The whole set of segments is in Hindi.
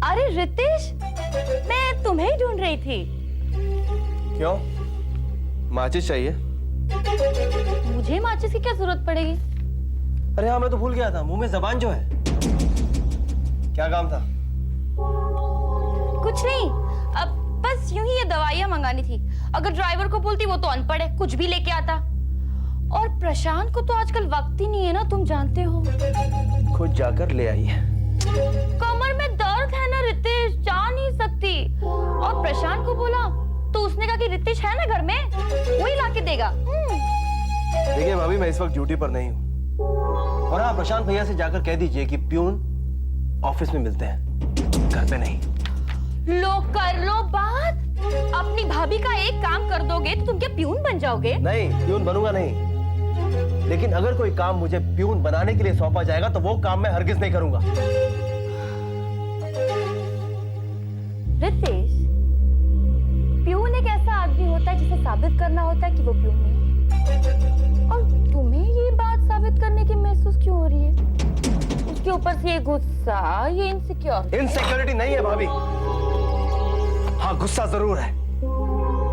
अरे रितेश, मैं तुम्हें ही ढूंढ रही थी। क्यों? माचिस चाहिए? मुझे माचिस की क्या जरूरत पड़ेगी? अरे हाँ, मैं तो भूल गया था, मुंह में जबान जो है। क्या काम था? कुछ नहीं, अब बस यूं ही ये दवाइयां मंगानी थी। अगर ड्राइवर को बोलती, वो तो अनपढ़ है, कुछ भी लेके आता। और प्रशांत को तो आजकल वक्त ही नहीं है ना, तुम जानते हो। खुद जाकर ले आई है। कमर में दर्द है ना रितेश, जा नहीं सकती। और प्रशांत को बोला तो उसने कहा कि रितेश है ना घर में, वही लाके देगा। देखिए भाभी, मैं इस वक्त ड्यूटी पर नहीं हूँ। और हाँ, प्रशांत भैया से जाकर कह दीजिए कि प्यून ऑफिस में मिलते हैं, घर पे नहीं। लो कर लो बात। अपनी भाभी का एक काम कर दोगे तो तुम क्या प्यून बन जाओगे? नहीं, प्यून बनूंगा नहीं। लेकिन अगर कोई काम मुझे प्यून बनाने के लिए सौंपा जाएगा तो वो काम मैं हरगिज नहीं करूंगा। रितेश, प्यून एक ऐसा आदमी होता है जिसे साबित करना होता है कि वो प्यून नहीं है। और तुम्हें ये बात साबित करने की महसूस क्यों हो रही है? उसके ऊपर से ये गुस्सा, ये इनसिक्योरिटी नहीं है भाभी। हाँ, गुस्सा जरूर है।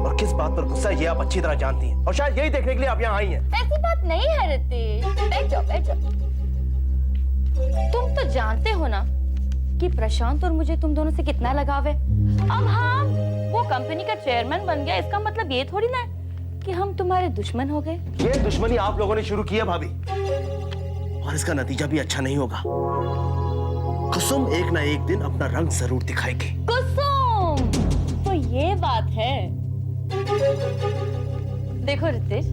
और किस बात पर गुस्सा है ये आप अच्छी तरह जानती हैं। और शायद यही देखने के लिए आप यहाँ आई हैं। ऐसी बात नहीं है रितेश, बैठ जाओ बैठ जाओ। तुम तो जानते हो ना कि प्रशांत और मुझे तुम दोनों से कितना लगाव है। अब हाँ, वो कंपनी का चेयरमैन बन गया, इसका मतलब ये थोड़ी ना है कि हम तुम्हारे दुश्मन हो गए। ये दुश्मनी आप लोगों ने शुरू की है भाभी, और इसका नतीजा भी अच्छा नहीं होगा। कुसुम एक ना एक दिन अपना रंग जरूर दिखाएगी। कुसुम, तो ये बात है। देखो रितेश,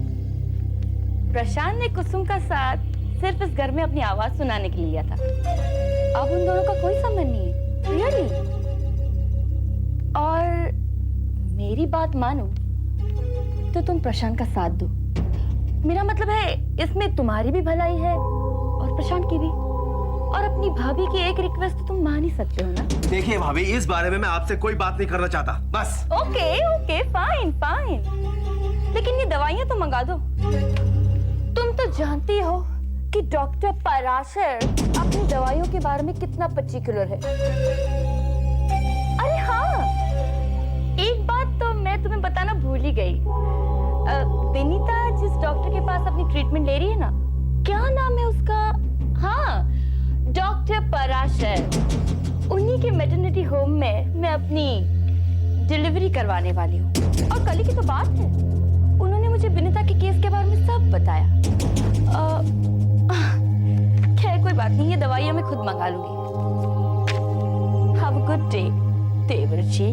प्रशांत ने कुसुम का साथ सिर्फ इस घर में अपनी आवाज सुनाने के लिए लिया था। अब उन दोनों का कोई संबंध नहीं है, रियली। और मेरी बात मानो तो तुम प्रशांत का साथ दो। मेरा मतलब है, इसमें तुम्हारी भी भलाई है और प्रशांत की भी। और अपनी भाभी की एक रिक्वेस्ट तो तुम मान ही सकते हो ना? देखिए भाभी, इस बारे में मैं आपसे कोई बात नहीं करना चाहता, बस। Okay okay, fine fine. लेकिन ये दवाइयां तो मंगा दो। तुम तो जानती हो कि डॉक्टर पराशर अपनी दवाइयों के बारे में कितना पर्टिकुलर है। अरे हाँ, एक बात तो मैं तुम्हें बताना भूल ही गई। विनीता जिस डॉक्टर के पास अपनी ट्रीटमेंट ले रही है ना, क्या नाम है उसका? हाँ, डॉक्टर पराशर। उन्हीं के मैटरनिटी होम में मैं अपनी डिलीवरी करवाने वाली हूँ। और कल ही की तो बात है, उन्होंने मुझे विनीता के केस के बारे में सब बताया। खैर कोई बात नहीं, ये दवाइयाँ मैं खुद मंगा लूंगी। हैव अ गुड डे देवरजी।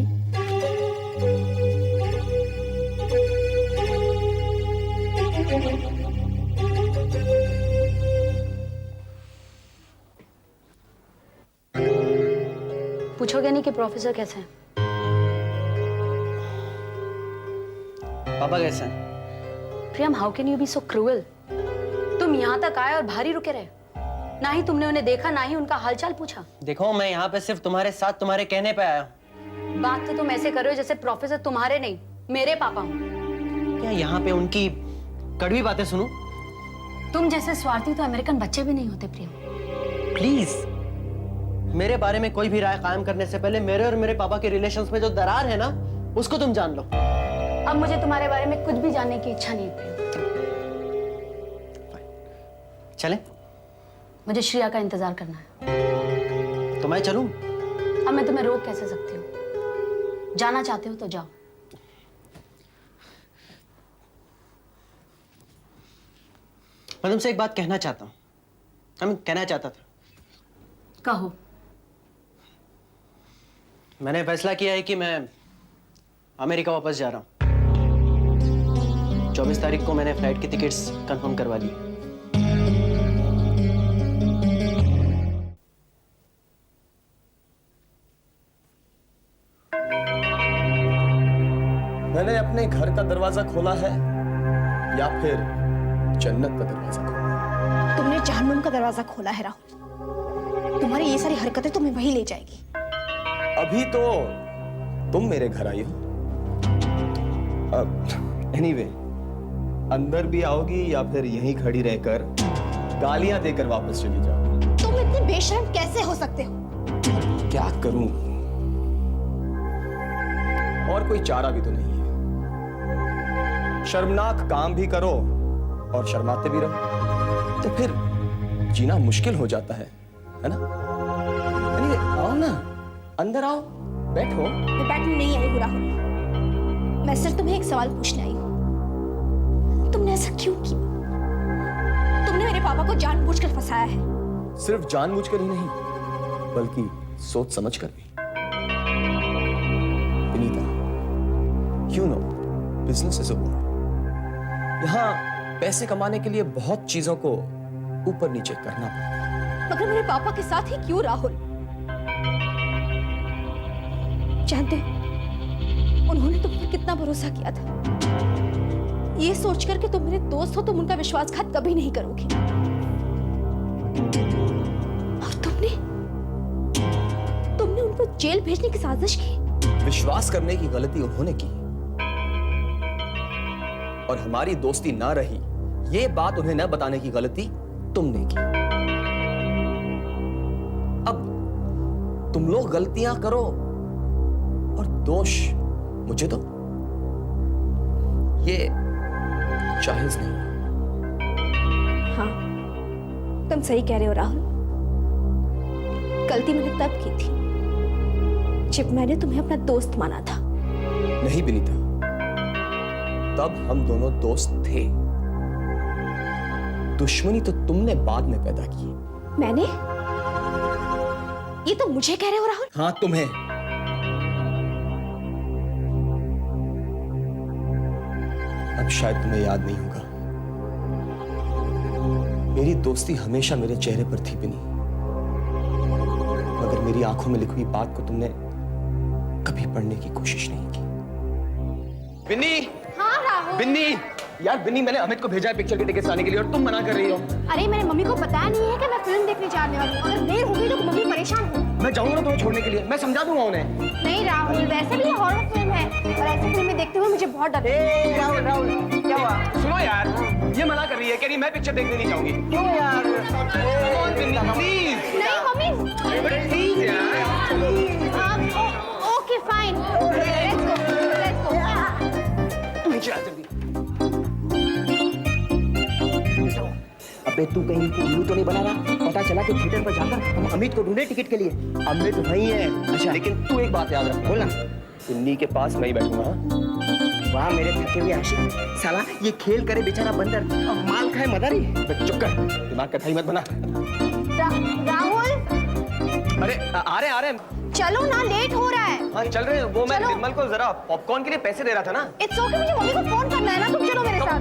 पूछोगे नहीं कि प्रोफेसर कैसे हैं? पापा कैसे हैं? Priyam, how can you be so cruel? तुम यहाँ तक आए और भारी रुके रहे। ना ही तुमने उन्हें देखा, ना ही उनका हालचाल पूछा। देखो, मैं यहाँ पे सिर्फ तुम्हारे साथ तुम्हारे कहने पे आया हूँ। बात तो तुम ऐसे कर रहे हो जैसे प्रोफेसर तुम्हारे नहीं, मेरे पापा हूँ। क्या यहाँ पे उनकी कड़वी बातें सुनूं? तुम जैसे स्वार्थी तो अमेरिकन बच्चे भी नहीं होते प्रियम। प्लीज, मेरे बारे में कोई भी राय कायम करने से पहले मेरे और मेरे पापा के रिलेशंस में जो दरार है ना, उसको तुम जान लो। अब मुझे तुम्हारे बारे में कुछ भी जानने की इच्छा नहीं है। चले? मुझे श्रेया का इंतजार करना है। तो मैं चलूं? अब मैं तुम्हें रोक कैसे सकती हूँ? जाना चाहते हो तो जाओ। मैं तुमसे एक बात कहना चाहता हूँ। कहना चाहता था। कहो। मैंने फैसला किया है कि मैं अमेरिका वापस जा रहा हूँ। 24 तारीख को मैंने फ्लाइट की टिकट्स कंफर्म करवा ली। मैंने अपने घर का दरवाजा खोला है या फिर जन्नत का दरवाजा खोला? तुमने जहन्नुम का दरवाजा खोला है राहुल। तुम्हारी ये सारी हरकतें तुम्हें वहीं ले जाएगी। अभी तो तुम मेरे घर आई हो। एनीवे, अंदर भी आओगी या फिर यहीं खड़ी रहकर गालियां देकर वापस चली जाओगी? तुम इतने बेशर्म कैसे हो सकते हो? क्या करूं? और कोई चारा भी तो नहीं है। शर्मनाक काम भी करो और शर्माते भी रहो, तो फिर जीना मुश्किल हो जाता है ना? अरे आओ ना, अंदर आओ, बैठो। मैं बैठने नहीं आई हूँ राहुल। मैं सिर्फ तुम्हें एक सवाल पूछने आई हूँ। तुमने ऐसा क्यों किया? तुमने मेरे पापा को जानबूझकर फंसाया है। सिर्फ जानबूझकर ही नहीं, बल्कि सोच समझ कर भी। Vinita, you know, business is a war. यहाँ पैसे कमाने के लिए बहुत चीजों को ऊपर नीचे करना पड़ता। मगर मेरे पापा के साथ ही क्यों राहुल? जानते हो, उन्होंने तुम पर कितना भरोसा किया था। ये सोचकर कि तुम मेरे दोस्त हो, तुम उनका विश्वासघात कभी नहीं करोगे। और तुमने उनको जेल भेजने की साजिश की। विश्वास करने की गलती उन्होंने की और हमारी दोस्ती ना रही, ये बात उन्हें न बताने की गलती तुमने की। अब तुम लोग गलतियां करो और दोष मुझे दो, ये जायज नहीं। हाँ, तुम सही कह रहे हो राहुल। गलती मैंने तब की थी जब मैंने तुम्हें अपना दोस्त माना था। नहीं विनीता, तब हम दोनों दोस्त थे। दुश्मनी तो तुमने बाद में पैदा की। मैंने? ये तो मुझे कह रहे हो राहुल? हाँ, तुम्हें। अब शायद तुम्हें याद नहीं होगा, मेरी दोस्ती हमेशा मेरे चेहरे पर थी बिनी, मगर मेरी आंखों में लिखी हुई बात को तुमने कभी पढ़ने की कोशिश नहीं की। बिन्नी! हाँ राहुल। बिन्नी! यार बिन्नी, मैंने अमित को भेजा है पिक्चर के टिकट लाने के लिए और तुम मना कर रही हो। अरे मैंने मम्मी को बताया नहीं है कि मैं फिल्म देखने जाने वाली हूँ। अगर देर होगी तो मम्मी परेशान हो। मैं जाऊंगा ना तुम्हें छोड़ने के लिए, मैं समझा दूंगा उन्हें। नहीं राहुल, वैसे भी ये हॉरर फिल्म है और ऐसी फिल्में देखते हुए मुझे बहुत डर है। राहुल राहुल क्या हुआ? सुनो यार, ये मना कर रही है, कह रही मैं पिक्चर देखने नहीं जाऊंगी। क्यों यार? प्लीज नहीं मम्मी, प्लीज यार। Okay fine, let's go. तू नीचे आ जल्दी। अबे तू कहीं उल्लू तो नहीं बना रहा? पता चला कि थिएटर पर जाकर हम अमित को ढूंढे टिकट के लिए। अमित वहीं है। अच्छा, लेकिन तू एक बात याद रख, बोला बिन्नी के पास मैं ही बैठूंगा। वाह मेरे थके हुए आशिक, साला ये खेल करे बेचारा बंदर और माल खाए मदरी। चुप कर, दिमाग का दही मत बना। राहुल अरे आ रहे हैं। चलो ना, लेट हो रहा है। हाँ चल रहे हैं। वो मैं चलो। निर्मल को जरा पॉपकॉर्न के लिए पैसे दे रहा था ना। इट्स ओके, मुझे मम्मी को फोन करना है ना। तुम चलो मेरे साथ।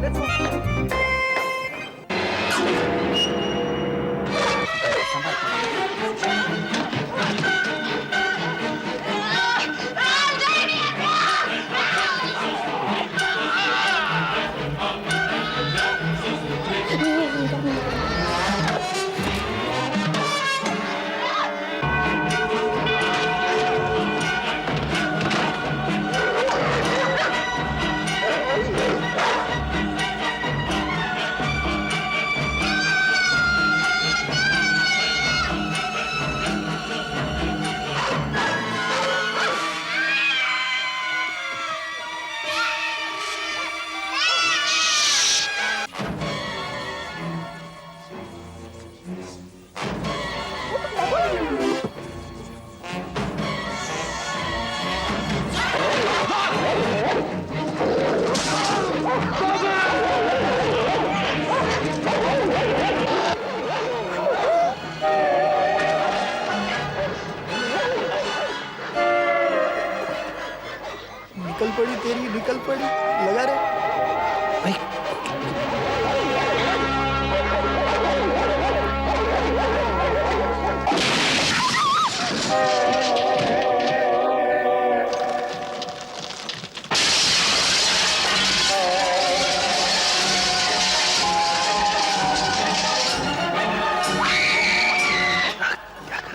निकल पड़ी तेरी, निकल पड़ी। लगा रे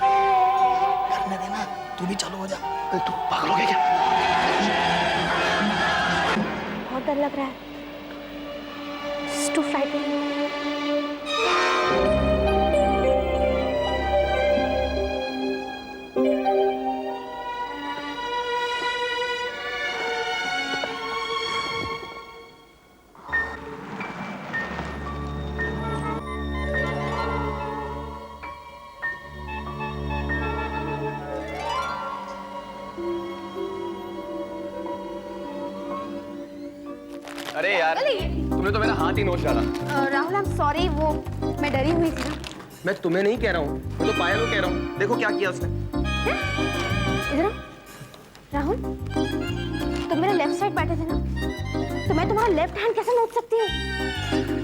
करने देना। तू भी चालू हो जा। तू पागल हो गया क्या? बहुत डर लग रहा है। It's too frightening. अरे यार तुमने तो मेरा हाथ ही नोच डाला। राहुल आई एम सॉरी, वो मैं डरी हुई थी ना। मैं तुम्हें नहीं कह रहा हूँ, मैं तो पायल को कह रहा हूँ। देखो क्या किया उसने। इधर आओ। राहुल, तुम मेरे लेफ्ट साइड बैठे थे ना, तो मैं तुम्हारा लेफ्ट हैंड कैसे नोच सकती हूँ?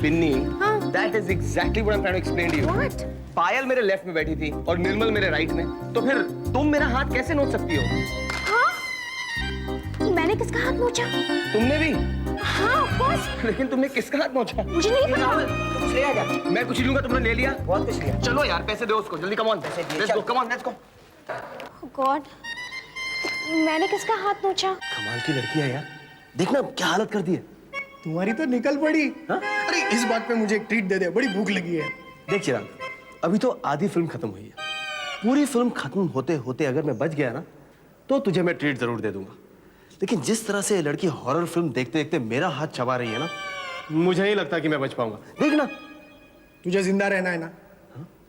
पिन्नी, हाँ। that is exactly what I'm trying to explain to you. What? पायल मेरे लेफ्ट में बैठी थी और निर्मल मेरे राइट में, तो फिर तुम मेरा हाथ कैसे नोच सकती हो? हाँ? मैंने किसका हाथ नोचा? तुमने भी? हाँ, of course. लेकिन तुमने किसका हाथ नोचा? मुझे नहीं पता। कुछ ले आया? मैं कुछ लूंगा, तुमने ले लिया? बहुत कुछ लिया। चलो यार, पैसे दो उसको, जल्दी, come on. Let's go, come on, let's go. Oh God, मैंने किसका हाथ नोचा? कमाल की लड़की है यार, देखना क्या हालत कर दी है। तुम्हारी तो निकल पड़ी। हाँ? अरे इस बात पे मुझे एक ट्रीट दे दे, बड़ी भूख लगी है। देख चिराग, अभी तो आधी फिल्म खत्म हुई है, पूरी फिल्म खत्म होते होते अगर मैं बच गया ना तो तुझे मैं ट्रीट जरूर दे दूंगा। लेकिन जिस तरह से ये लड़की हॉरर फिल्म देखते देखते मेरा हाथ चबा रही है ना, मुझे नहीं लगता कि मैं बच पाऊंगा। देखना, तुझे जिंदा रहना है ना?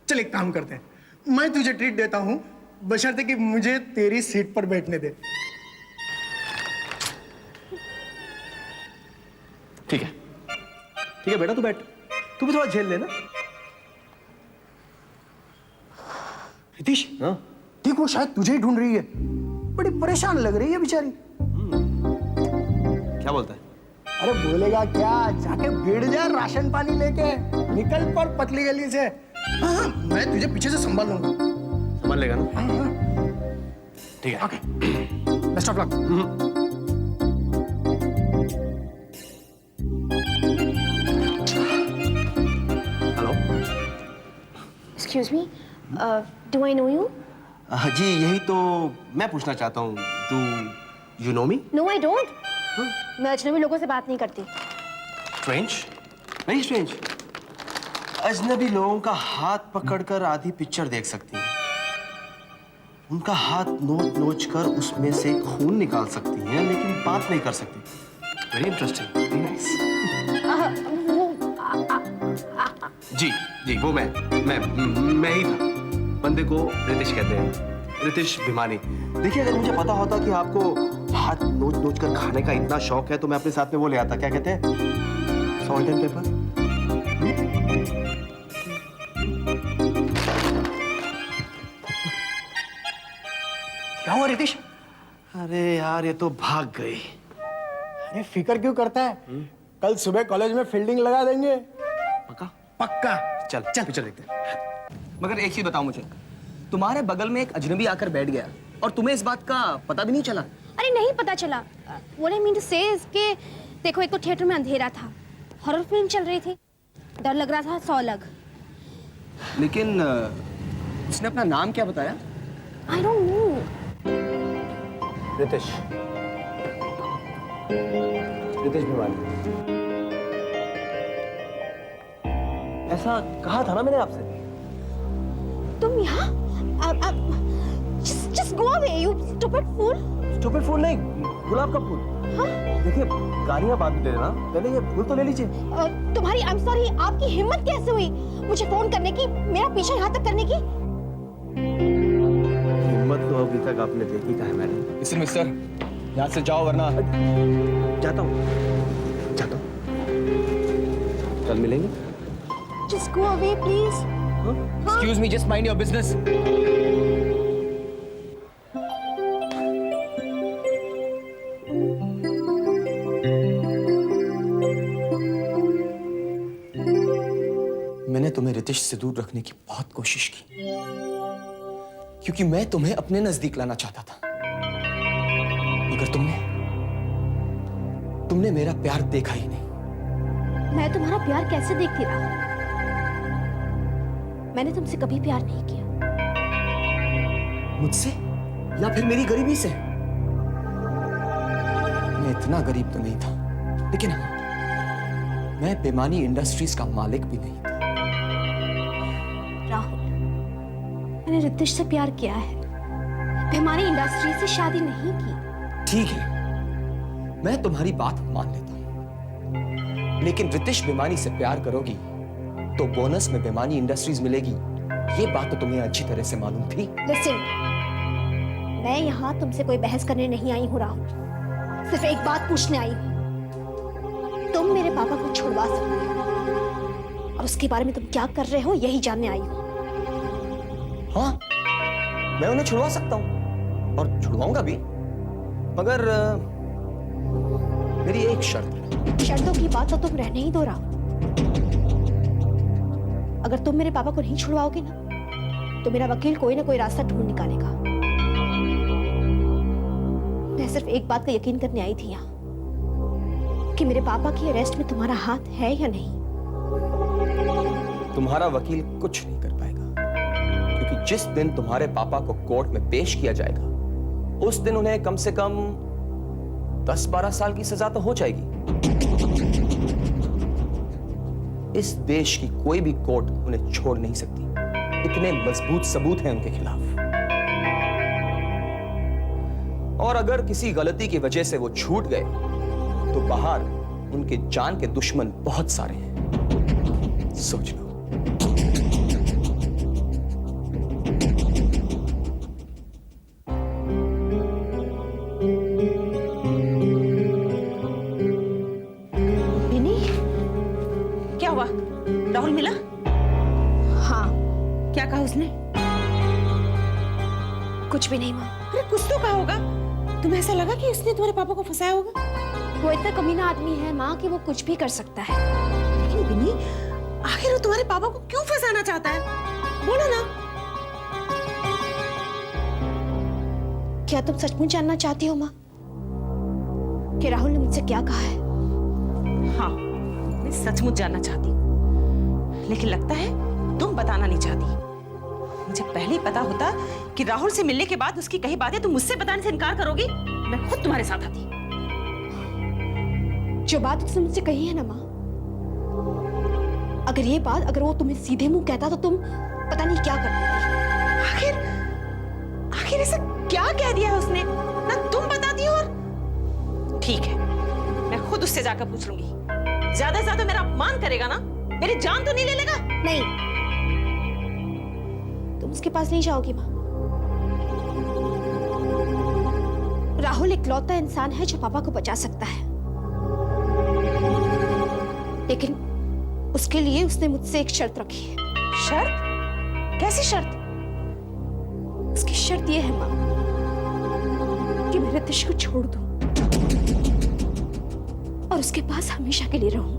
चल एक काम करते हैं, मैं तुझे ट्रीट देता हूँ, बशर्ते कि मुझे तेरी सीट पर बैठने दे। ठीक है, ठीक है बेटा, तू बैठ, तू भी थोड़ा झेल लेना। हितीश, हाँ? ठीक, वो शायद तुझे ही ढूंढ रही है, बड़ी परेशान लग रही है बेचारी। क्या बोलता है? अरे बोलेगा क्या, जाके भिड़ जा राशन पानी लेके, निकल पड़ पतली गली से। हाँ हाँ, मैं तुझे पीछे से संभाल लूंगा। समझ लेगा ना? हाँ हाँ, ठीक है। Okay, best of luck. Hello. Excuse me, do I know you? जी यही तो मैं पूछना चाहता हूँ, do you know me? No, I don't. मैं अजनबी लोगों से बात नहीं करती। Strange, very strange. अजनबी लोगों का हाथ पकड़कर आधी पिक्चर देख सकती हैं, उनका हाथ नोच नोच कर उसमें से खून निकाल सकती हैं, लेकिन बात नहीं कर सकती। Very interesting, very nice. जी जी, वो मैं ही था। बंदे को रितेश कहते हैं, रितेश भिमानी। देखिए, अगर मुझे पता होता कि आपको हाथ नोच नोच कर खाने का इतना शौक है तो मैं अपने साथ में वो ले आता, क्या कहते हैं, सॉल्ट एंड पेपर। क्या हुआ रितेश? अरे यार, ये तो भाग गई। अरे फिक्र क्यों करता है, कल सुबह कॉलेज में फील्डिंग लगा देंगे। पक्का? पक्का। चल चल पिक्चर देखते हैं। मगर एक चीज बताओ मुझे, तुम्हारे बगल में एक अजनबी आकर बैठ गया और तुम्हें इस बात का पता भी नहीं चला? अरे नहीं पता चला। What I mean to say is कि देखो, एक तो थिएटर में अंधेरा था, हॉरर फिल्म चल रही थी, डर लग रहा था 100 अलग। लेकिन उसने अपना नाम क्या बताया? I don't know. Ritesh, Ritesh Bhimani. ऐसा कहा था ना मैंने आपसे। तुम यहाँ? Just go away, you stupid fool. Stupid फूल नहीं, गुलाब का फूल। हाँ? देखिए, गालियां बाद में दे देना, पहले ये फूल तो ले लीजिए। तुम्हारी I'm sorry, आपकी हिम्मत कैसे हुई मुझे फोन करने की, मेरा पीछा यहाँ तक करने की? हिम्मत तो अभी तक आपने देखी का है मैडम। मिस्टर मिस्टर, यहाँ से जाओ वरना। जाता हूँ। कल मिलेंगे। Just go away, please. Excuse me, just mind your business. मैंने तुम्हें रितेश से दूर रखने की बहुत कोशिश की, क्योंकि मैं तुम्हें अपने नजदीक लाना चाहता था, मगर तुमने मेरा प्यार देखा ही नहीं। मैं तुम्हारा प्यार कैसे देखती रहा? मैंने तुमसे कभी प्यार नहीं किया। मुझसे या फिर मेरी गरीबी से? मैं इतना गरीब तो नहीं था, लेकिन हाँ, मैं बेमानी इंडस्ट्रीज का मालिक भी नहीं था। राहुल, मैंने रितेश से प्यार किया है, बेमानी इंडस्ट्री से शादी नहीं की। ठीक है, मैं तुम्हारी बात मान लेता हूं, लेकिन रितेश बेमानी से प्यार करोगी तो बोनस में बेमानी इंडस्ट्रीज मिलेगी, ये बात तो तुम्हें अच्छी तरह से मालूम थी। Listen, मैं यहाँ तुमसे कोई बहस करने नहीं आई हूँ राहुल, सिर्फ एक बात पूछने आई हूँ। तुम मेरे पापा को छुड़वा सकते हो, और उसके बारे में तुम क्या कर रहे हो यही जानने आई हूँ। हाँ, मैं उन्हें छुड़वा सकता हूं और छुड़वाऊंगा भी, मगर मेरी एक शर्त है। शर्तों की बात तो तुम रहने ही दो राहुल। अगर तुम मेरे पापा को नहीं छुड़वाओगे ना, तो मेरा वकील कोई ना कोई रास्ता ढूंढ निकालेगा। मैं सिर्फ एक बात का यकीन करने आई थी यहाँ, कि मेरे पापा की अरेस्ट में तुम्हारा हाथ है या नहीं। तुम्हारा वकील कुछ नहीं कर पाएगा, क्योंकि जिस दिन तुम्हारे पापा को कोर्ट में पेश किया जाएगा, उस दिन उन्हें कम से कम 10-12 साल की सजा तो हो जाएगी। इस देश की कोई भी कोर्ट उन्हें छोड़ नहीं सकती, इतने मजबूत सबूत हैं उनके खिलाफ। और अगर किसी गलती की वजह से वो छूट गए, तो बाहर उनके जान के दुश्मन बहुत सारे हैं, सोच लो। विनी, क्या हुआ? राहुल मिला? हाँ, क्या कहा उसने? कुछ भी नहीं माँ। अरे कुछ तो कहा होगा। तुम्हें ऐसा लगा कि उसने तुम्हारे पापा को फंसाया होगा? वो इतना कमीना आदमी है माँ कि वो कुछ भी कर सकता है। लेकिन विनी, आखिर वो तुम्हारे पापा को क्यों फंसाना चाहता है? बोलो ना। क्या तुम सचमुच जानना चाहती हो माँ कि राहुल ने मुझसे क्या कहा है? हाँ, मैं सचमुच जानना चाहती हूँ, लेकिन लगता है तुम बताना नहीं चाहती। मुझे पहले ही पता होता कि राहुल से मिलने के बाद उसकी कही बातें तुम मुझसे बताने से इनकार करोगी, मैं खुद तुम्हारे साथ आती। जो बात उसने मुझसे कही है ना माँ, अगर वो तुम्हें सीधे मुंह कहता तो तुम पता नहीं क्या करती। आखिर ऐसा क्या कह दिया है उसने? ना तुम बताती हो। और ठीक है, मैं खुद उससे जाकर पूछ लूंगी। ज्यादा से ज्यादा मेरा अपमान करेगा ना, मेरी जान तो नहीं ले लेगा। नहीं, तुम उसके पास नहीं जाओगी माँ। राहुल इकलौता इंसान है जो पापा को बचा सकता है, लेकिन उसके लिए उसने मुझसे एक शर्त रखी है। शर्त? कैसी शर्त? उसकी शर्त यह है माँ कि मैं रितेश को छोड़ दूं और उसके पास हमेशा के लिए रहूं।